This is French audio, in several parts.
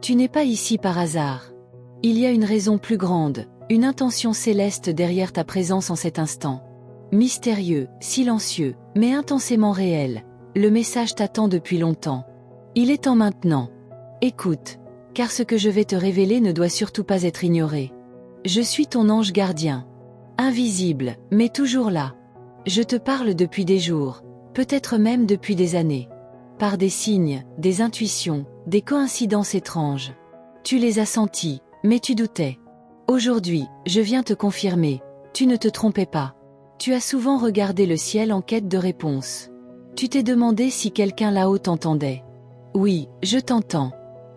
Tu n'es pas ici par hasard. Il y a une raison plus grande, une intention céleste derrière ta présence en cet instant. Mystérieux, silencieux, mais intensément réel, le message t'attend depuis longtemps. Il est temps maintenant. Écoute, car ce que je vais te révéler ne doit surtout pas être ignoré. Je suis ton ange gardien. Invisible, mais toujours là. Je te parle depuis des jours, peut-être même depuis des années. Par des signes, des intuitions, des coïncidences étranges. Tu les as sentis, mais tu doutais. Aujourd'hui, je viens te confirmer, tu ne te trompais pas. Tu as souvent regardé le ciel en quête de réponses. Tu t'es demandé si quelqu'un là-haut t'entendait. Oui, je t'entends.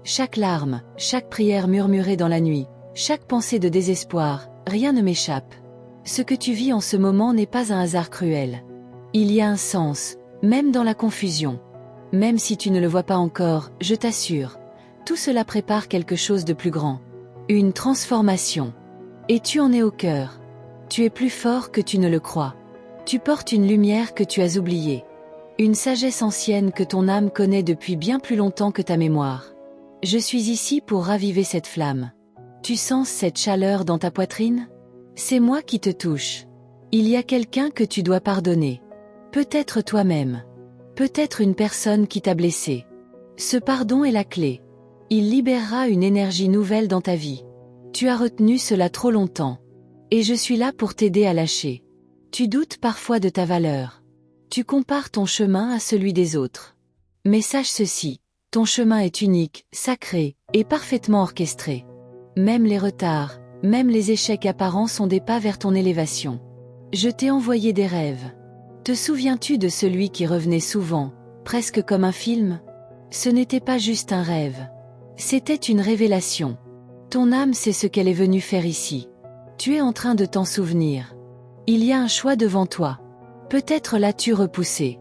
Chaque larme, chaque prière murmurée dans la nuit, chaque pensée de désespoir, rien ne m'échappe. Ce que tu vis en ce moment n'est pas un hasard cruel. Il y a un sens, même dans la confusion. Même si tu ne le vois pas encore, je t'assure, tout cela prépare quelque chose de plus grand. Une transformation. Et tu en es au cœur. Tu es plus fort que tu ne le crois. Tu portes une lumière que tu as oubliée. Une sagesse ancienne que ton âme connaît depuis bien plus longtemps que ta mémoire. Je suis ici pour raviver cette flamme. Tu sens cette chaleur dans ta poitrine? C'est moi qui te touche. Il y a quelqu'un que tu dois pardonner. Peut-être toi-même. Peut-être une personne qui t'a blessé. Ce pardon est la clé. Il libérera une énergie nouvelle dans ta vie. Tu as retenu cela trop longtemps. Et je suis là pour t'aider à lâcher. Tu doutes parfois de ta valeur. Tu compares ton chemin à celui des autres. Mais sache ceci, ton chemin est unique, sacré, et parfaitement orchestré. Même les retards, même les échecs apparents sont des pas vers ton élévation. Je t'ai envoyé des rêves. Te souviens-tu de celui qui revenait souvent, presque comme un film? Ce n'était pas juste un rêve. C'était une révélation. Ton âme sait ce qu'elle est venue faire ici. Tu es en train de t'en souvenir. Il y a un choix devant toi. Peut-être l'as-tu repoussé.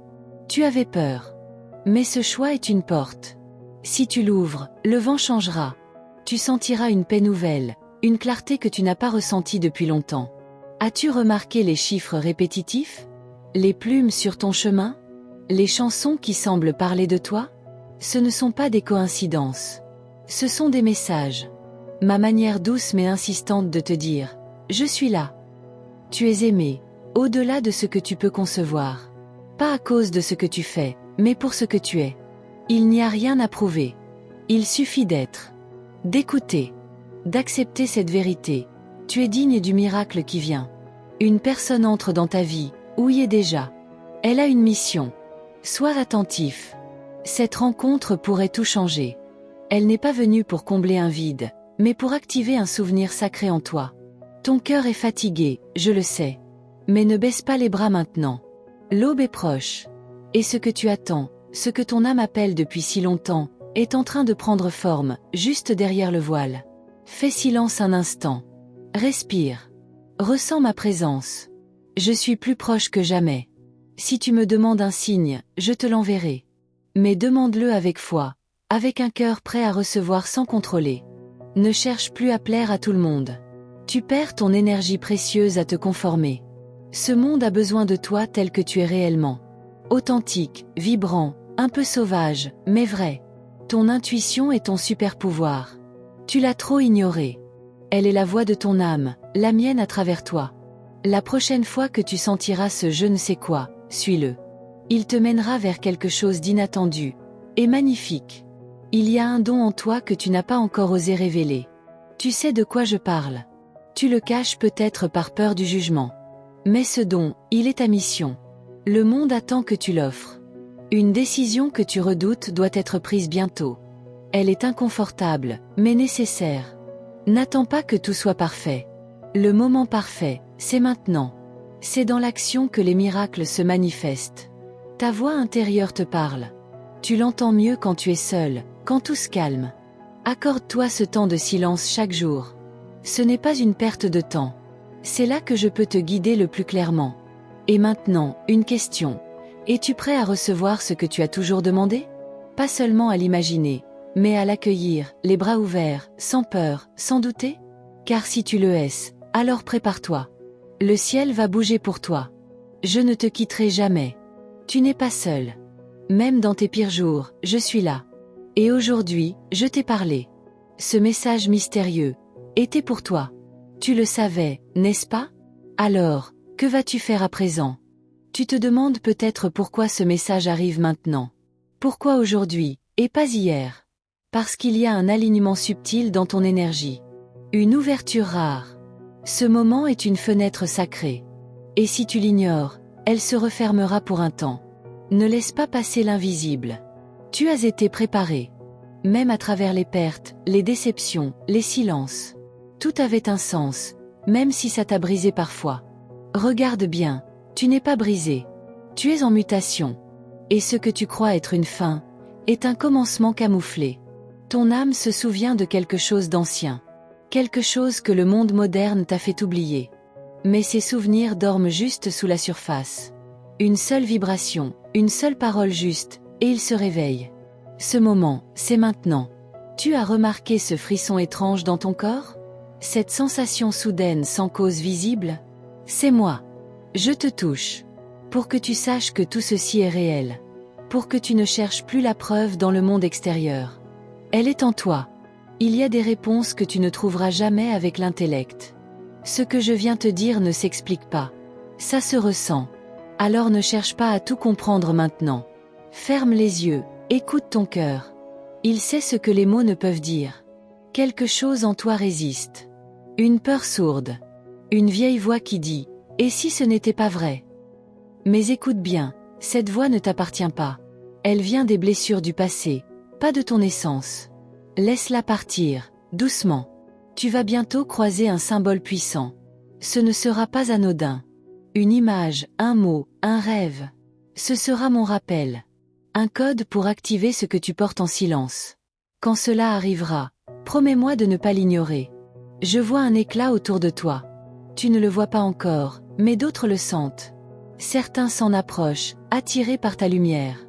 Tu avais peur. Mais ce choix est une porte. Si tu l'ouvres, le vent changera. Tu sentiras une paix nouvelle, une clarté que tu n'as pas ressentie depuis longtemps. As-tu remarqué les chiffres répétitifs? Les plumes sur ton chemin? Les chansons qui semblent parler de toi? Ce ne sont pas des coïncidences. Ce sont des messages. Ma manière douce mais insistante de te dire, je suis là. Tu es aimé, au-delà de ce que tu peux concevoir. Pas à cause de ce que tu fais, mais pour ce que tu es. Il n'y a rien à prouver. Il suffit d'être. D'écouter. D'accepter cette vérité. Tu es digne du miracle qui vient. Une personne entre dans ta vie, ou y est déjà. Elle a une mission. Sois attentif. Cette rencontre pourrait tout changer. Elle n'est pas venue pour combler un vide, mais pour activer un souvenir sacré en toi. Ton cœur est fatigué, je le sais. Mais ne baisse pas les bras maintenant. L'aube est proche. Et ce que tu attends, ce que ton âme appelle depuis si longtemps, est en train de prendre forme, juste derrière le voile. Fais silence un instant. Respire. Ressens ma présence. Je suis plus proche que jamais. Si tu me demandes un signe, je te l'enverrai. Mais demande-le avec foi, avec un cœur prêt à recevoir sans contrôler. Ne cherche plus à plaire à tout le monde. Tu perds ton énergie précieuse à te conformer. Ce monde a besoin de toi tel que tu es réellement. Authentique, vibrant, un peu sauvage, mais vrai. Ton intuition est ton super pouvoir. Tu l'as trop ignorée. Elle est la voix de ton âme, la mienne à travers toi. La prochaine fois que tu sentiras ce je ne sais quoi, suis-le. Il te mènera vers quelque chose d'inattendu et magnifique. Il y a un don en toi que tu n'as pas encore osé révéler. Tu sais de quoi je parle. Tu le caches peut-être par peur du jugement. Mais ce don, il est ta mission. Le monde attend que tu l'offres. Une décision que tu redoutes doit être prise bientôt. Elle est inconfortable, mais nécessaire. N'attends pas que tout soit parfait. Le moment parfait, c'est maintenant. C'est dans l'action que les miracles se manifestent. Ta voix intérieure te parle. Tu l'entends mieux quand tu es seul, quand tout se calme. Accorde-toi ce temps de silence chaque jour. Ce n'est pas une perte de temps. C'est là que je peux te guider le plus clairement. Et maintenant, une question. Es-tu prêt à recevoir ce que tu as toujours demandé? Pas seulement à l'imaginer, mais à l'accueillir, les bras ouverts, sans peur, sans douter? Car si tu le es, alors prépare-toi. Le ciel va bouger pour toi. Je ne te quitterai jamais. Tu n'es pas seul. Même dans tes pires jours, je suis là. Et aujourd'hui, je t'ai parlé. Ce message mystérieux était pour toi. Tu le savais, n'est-ce pas? Alors, que vas-tu faire à présent? Tu te demandes peut-être pourquoi ce message arrive maintenant. Pourquoi aujourd'hui, et pas hier? Parce qu'il y a un alignement subtil dans ton énergie. Une ouverture rare. Ce moment est une fenêtre sacrée. Et si tu l'ignores, elle se refermera pour un temps. Ne laisse pas passer l'invisible. Tu as été préparé. Même à travers les pertes, les déceptions, les silences. Tout avait un sens, même si ça t'a brisé parfois. Regarde bien, tu n'es pas brisé. Tu es en mutation. Et ce que tu crois être une fin, est un commencement camouflé. Ton âme se souvient de quelque chose d'ancien. Quelque chose que le monde moderne t'a fait oublier. Mais ces souvenirs dorment juste sous la surface. Une seule vibration, une seule parole juste, et ils se réveillent. Ce moment, c'est maintenant. Tu as remarqué ce frisson étrange dans ton corps? Cette sensation soudaine sans cause visible? C'est moi. Je te touche. Pour que tu saches que tout ceci est réel. Pour que tu ne cherches plus la preuve dans le monde extérieur. Elle est en toi. Il y a des réponses que tu ne trouveras jamais avec l'intellect. Ce que je viens te dire ne s'explique pas. Ça se ressent. Alors ne cherche pas à tout comprendre maintenant. Ferme les yeux, écoute ton cœur. Il sait ce que les mots ne peuvent dire. Quelque chose en toi résiste. Une peur sourde. Une vieille voix qui dit « Et si ce n'était pas vrai ?» Mais écoute bien, cette voix ne t'appartient pas. Elle vient des blessures du passé, pas de ton essence. Laisse-la partir, doucement. Tu vas bientôt croiser un symbole puissant. Ce ne sera pas anodin. Une image, un mot, un rêve. Ce sera mon rappel. Un code pour activer ce que tu portes en silence. Quand cela arrivera, promets-moi de ne pas l'ignorer. Je vois un éclat autour de toi. Tu ne le vois pas encore, mais d'autres le sentent. Certains s'en approchent, attirés par ta lumière.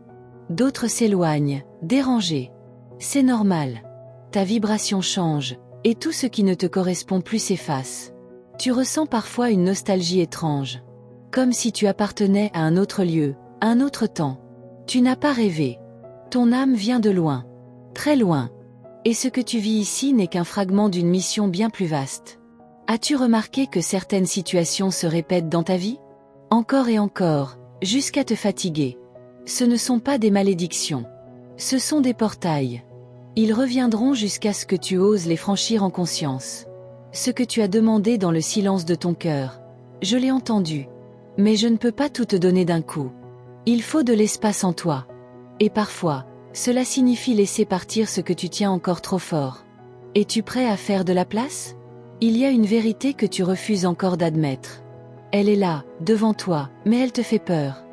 D'autres s'éloignent, dérangés. C'est normal. Ta vibration change, et tout ce qui ne te correspond plus s'efface. Tu ressens parfois une nostalgie étrange. Comme si tu appartenais à un autre lieu, un autre temps. Tu n'as pas rêvé. Ton âme vient de loin. Très loin. Et ce que tu vis ici n'est qu'un fragment d'une mission bien plus vaste. As-tu remarqué que certaines situations se répètent dans ta vie? Encore et encore, jusqu'à te fatiguer. Ce ne sont pas des malédictions. Ce sont des portails. Ils reviendront jusqu'à ce que tu oses les franchir en conscience. Ce que tu as demandé dans le silence de ton cœur, je l'ai entendu. Mais je ne peux pas tout te donner d'un coup. Il faut de l'espace en toi. Et parfois, cela signifie laisser partir ce que tu tiens encore trop fort. Es-tu prêt à faire de la place? Il y a une vérité que tu refuses encore d'admettre. Elle est là, devant toi, mais elle te fait peur.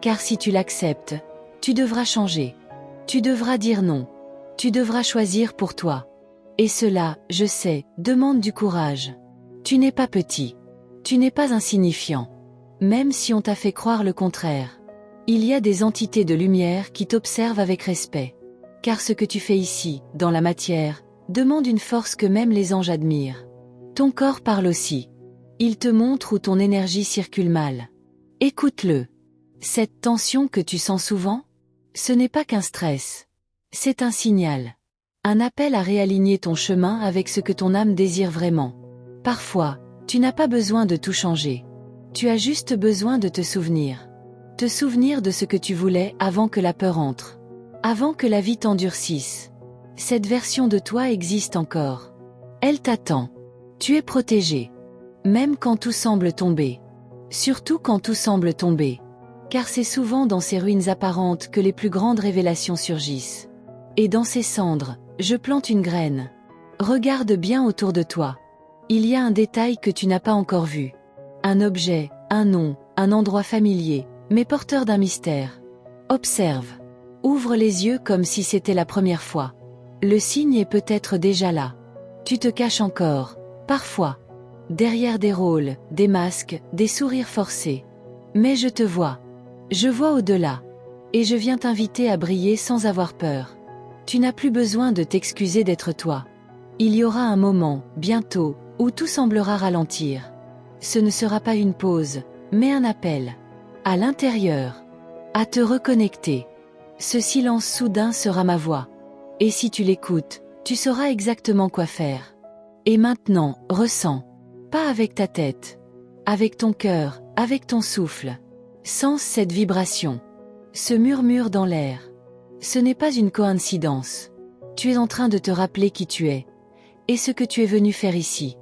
Car si tu l'acceptes, tu devras changer. Tu devras dire non. Tu devras choisir pour toi. Et cela, je sais, demande du courage. Tu n'es pas petit. Tu n'es pas insignifiant. Même si on t'a fait croire le contraire. Il y a des entités de lumière qui t'observent avec respect. Car ce que tu fais ici, dans la matière, demande une force que même les anges admirent. Ton corps parle aussi. Il te montre où ton énergie circule mal. Écoute-le. Cette tension que tu sens souvent, ce n'est pas qu'un stress. C'est un signal. Un appel à réaligner ton chemin avec ce que ton âme désire vraiment. Parfois, tu n'as pas besoin de tout changer. Tu as juste besoin de te souvenir. Te souvenir de ce que tu voulais avant que la peur entre. Avant que la vie t'endurcisse. Cette version de toi existe encore. Elle t'attend. Tu es protégé. Même quand tout semble tomber. Surtout quand tout semble tomber. Car c'est souvent dans ces ruines apparentes que les plus grandes révélations surgissent. Et dans ces cendres, je plante une graine. Regarde bien autour de toi. Il y a un détail que tu n'as pas encore vu. Un objet, un nom, un endroit familier, mais porteur d'un mystère. Observe. Ouvre les yeux comme si c'était la première fois. Le signe est peut-être déjà là. Tu te caches encore, parfois. Derrière des rôles, des masques, des sourires forcés. Mais je te vois. Je vois au-delà. Et je viens t'inviter à briller sans avoir peur. Tu n'as plus besoin de t'excuser d'être toi. Il y aura un moment, bientôt, où tout semblera ralentir. Ce ne sera pas une pause, mais un appel. À l'intérieur. À te reconnecter. Ce silence soudain sera ma voix. Et si tu l'écoutes, Tu sauras exactement quoi faire. Et maintenant, ressens. Pas avec ta tête. Avec ton cœur, avec ton souffle. Sens cette vibration. Ce murmure dans l'air. Ce n'est pas une coïncidence. Tu es en train de te rappeler qui tu es. Et ce que tu es venu faire ici.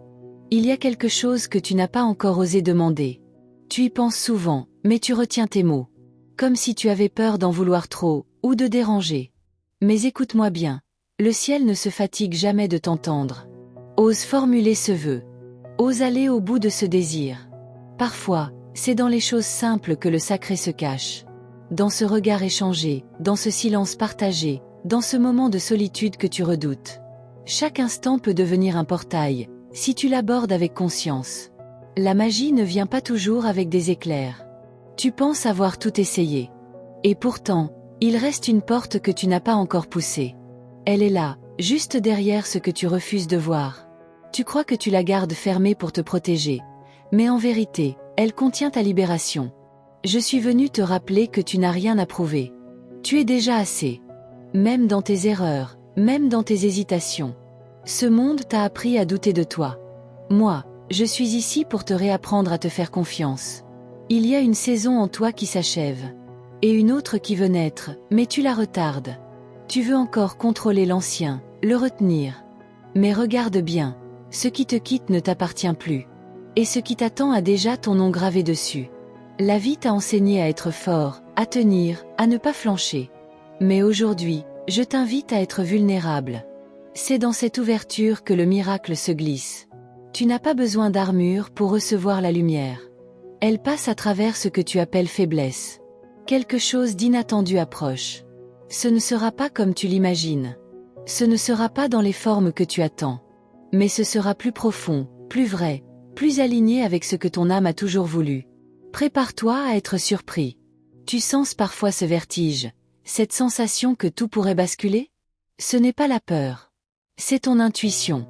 Il y a quelque chose que tu n'as pas encore osé demander. Tu y penses souvent, mais tu retiens tes mots. Comme si tu avais peur d'en vouloir trop, ou de déranger. Mais écoute-moi bien. Le ciel ne se fatigue jamais de t'entendre. Ose formuler ce vœu. Ose aller au bout de ce désir. Parfois, c'est dans les choses simples que le sacré se cache. Dans ce regard échangé, dans ce silence partagé, dans ce moment de solitude que tu redoutes. Chaque instant peut devenir un portail, si tu l'abordes avec conscience. La magie ne vient pas toujours avec des éclairs. Tu penses avoir tout essayé. Et pourtant, il reste une porte que tu n'as pas encore poussée. Elle est là, juste derrière ce que tu refuses de voir. Tu crois que tu la gardes fermée pour te protéger. Mais en vérité, elle contient ta libération. Je suis venu te rappeler que tu n'as rien à prouver. Tu es déjà assez. Même dans tes erreurs, même dans tes hésitations. Ce monde t'a appris à douter de toi. Moi, je suis ici pour te réapprendre à te faire confiance. Il y a une saison en toi qui s'achève. Et une autre qui veut naître, mais tu la retardes. Tu veux encore contrôler l'ancien, le retenir. Mais regarde bien, ce qui te quitte ne t'appartient plus. Et ce qui t'attend a déjà ton nom gravé dessus. La vie t'a enseigné à être fort, à tenir, à ne pas flancher. Mais aujourd'hui, je t'invite à être vulnérable. C'est dans cette ouverture que le miracle se glisse. Tu n'as pas besoin d'armure pour recevoir la lumière. Elle passe à travers ce que tu appelles faiblesse. Quelque chose d'inattendu approche. Ce ne sera pas comme tu l'imagines. Ce ne sera pas dans les formes que tu attends. Mais ce sera plus profond, plus vrai, plus aligné avec ce que ton âme a toujours voulu. Prépare-toi à être surpris. Tu sens parfois ce vertige, cette sensation que tout pourrait basculer? Ce n'est pas la peur. C'est ton intuition.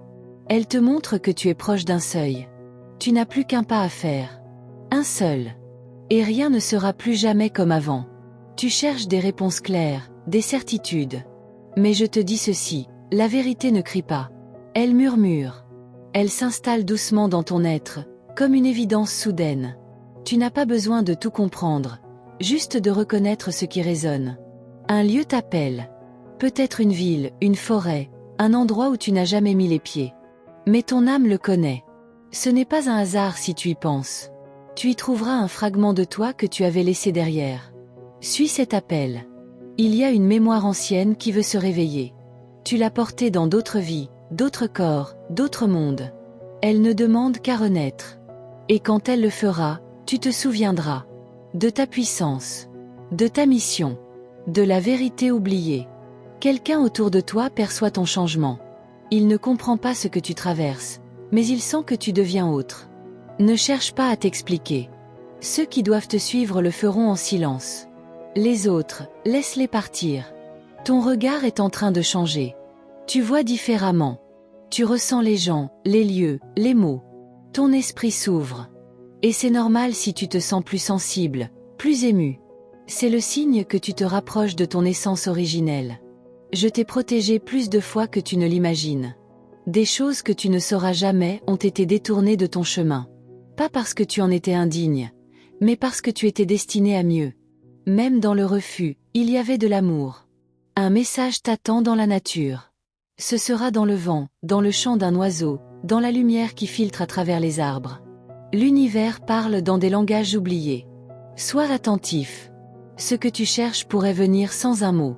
Elle te montre que tu es proche d'un seuil. Tu n'as plus qu'un pas à faire. Un seul. Et rien ne sera plus jamais comme avant. Tu cherches des réponses claires, des certitudes. Mais je te dis ceci, la vérité ne crie pas. Elle murmure. Elle s'installe doucement dans ton être, comme une évidence soudaine. Tu n'as pas besoin de tout comprendre, juste de reconnaître ce qui résonne. Un lieu t'appelle. Peut-être une ville, une forêt, un endroit où tu n'as jamais mis les pieds. Mais ton âme le connaît. Ce n'est pas un hasard si tu y penses. Tu y trouveras un fragment de toi que tu avais laissé derrière. Suis cet appel. Il y a une mémoire ancienne qui veut se réveiller. Tu l'as portée dans d'autres vies, d'autres corps, d'autres mondes. Elle ne demande qu'à renaître. Et quand elle le fera, tu te souviendras de ta puissance, de ta mission, de la vérité oubliée. Quelqu'un autour de toi perçoit ton changement. Il ne comprend pas ce que tu traverses, mais il sent que tu deviens autre. Ne cherche pas à t'expliquer. Ceux qui doivent te suivre le feront en silence. Les autres, laisse-les partir. Ton regard est en train de changer. Tu vois différemment. Tu ressens les gens, les lieux, les mots. Ton esprit s'ouvre. Et c'est normal si tu te sens plus sensible, plus ému. C'est le signe que tu te rapproches de ton essence originelle. Je t'ai protégé plus de fois que tu ne l'imagines. Des choses que tu ne sauras jamais ont été détournées de ton chemin. Pas parce que tu en étais indigne, mais parce que tu étais destiné à mieux. Même dans le refus, il y avait de l'amour. Un message t'attend dans la nature. Ce sera dans le vent, dans le chant d'un oiseau, dans la lumière qui filtre à travers les arbres. L'univers parle dans des langages oubliés. Sois attentif. Ce que tu cherches pourrait venir sans un mot.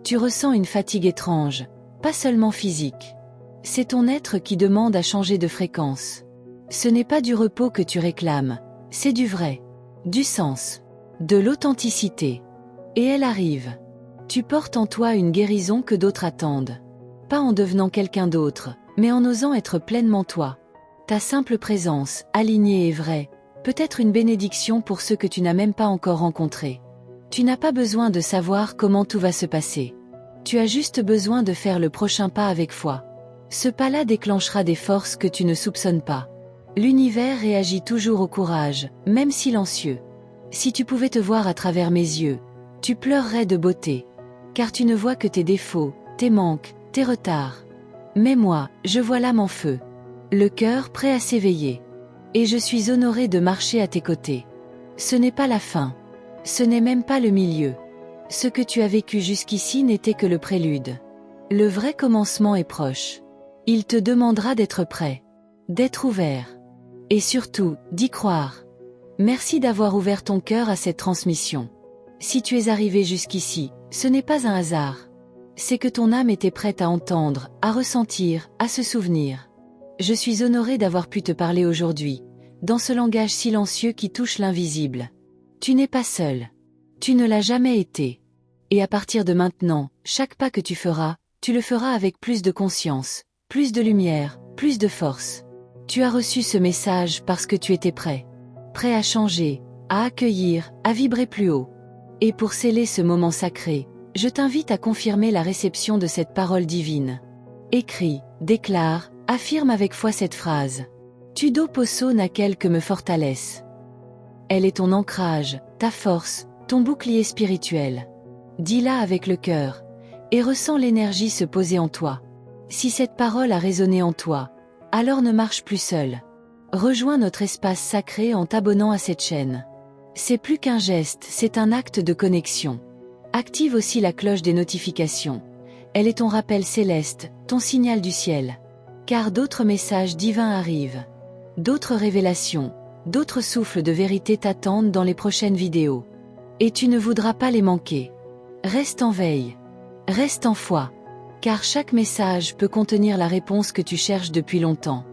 Tu ressens une fatigue étrange, pas seulement physique. C'est ton être qui demande à changer de fréquence. Ce n'est pas du repos que tu réclames, c'est du vrai, du sens, de l'authenticité. Et elle arrive. Tu portes en toi une guérison que d'autres attendent. Pas en devenant quelqu'un d'autre, mais en osant être pleinement toi. Ta simple présence, alignée et vraie, peut être une bénédiction pour ceux que tu n'as même pas encore rencontrés. Tu n'as pas besoin de savoir comment tout va se passer. Tu as juste besoin de faire le prochain pas avec foi. Ce pas-là déclenchera des forces que tu ne soupçonnes pas. L'univers réagit toujours au courage, même silencieux. Si tu pouvais te voir à travers mes yeux, tu pleurerais de beauté. Car tu ne vois que tes défauts, tes manques, tes retards. Mais moi, je vois l'âme en feu. Le cœur prêt à s'éveiller. Et je suis honoré de marcher à tes côtés. Ce n'est pas la fin. Ce n'est même pas le milieu. Ce que tu as vécu jusqu'ici n'était que le prélude. Le vrai commencement est proche. Il te demandera d'être prêt, d'être ouvert. Et surtout, d'y croire. Merci d'avoir ouvert ton cœur à cette transmission. Si tu es arrivé jusqu'ici, ce n'est pas un hasard. C'est que ton âme était prête à entendre, à ressentir, à se souvenir. Je suis honoré d'avoir pu te parler aujourd'hui, dans ce langage silencieux qui touche l'invisible. Tu n'es pas seul. Tu ne l'as jamais été. Et à partir de maintenant, chaque pas que tu feras, tu le feras avec plus de conscience, plus de lumière, plus de force. Tu as reçu ce message parce que tu étais prêt. Prêt à changer, à accueillir, à vibrer plus haut. Et pour sceller ce moment sacré, je t'invite à confirmer la réception de cette parole divine. Écris, déclare, affirme avec foi cette phrase. Tudo posso naquele que me fortalece. Elle est ton ancrage, ta force, ton bouclier spirituel. Dis-la avec le cœur, et ressens l'énergie se poser en toi. Si cette parole a résonné en toi, alors ne marche plus seul. Rejoins notre espace sacré en t'abonnant à cette chaîne. C'est plus qu'un geste, c'est un acte de connexion. Active aussi la cloche des notifications. Elle est ton rappel céleste, ton signal du ciel. Car d'autres messages divins arrivent. D'autres révélations, d'autres souffles de vérité t'attendent dans les prochaines vidéos. Et tu ne voudras pas les manquer. Reste en veille. Reste en foi. Car chaque message peut contenir la réponse que tu cherches depuis longtemps.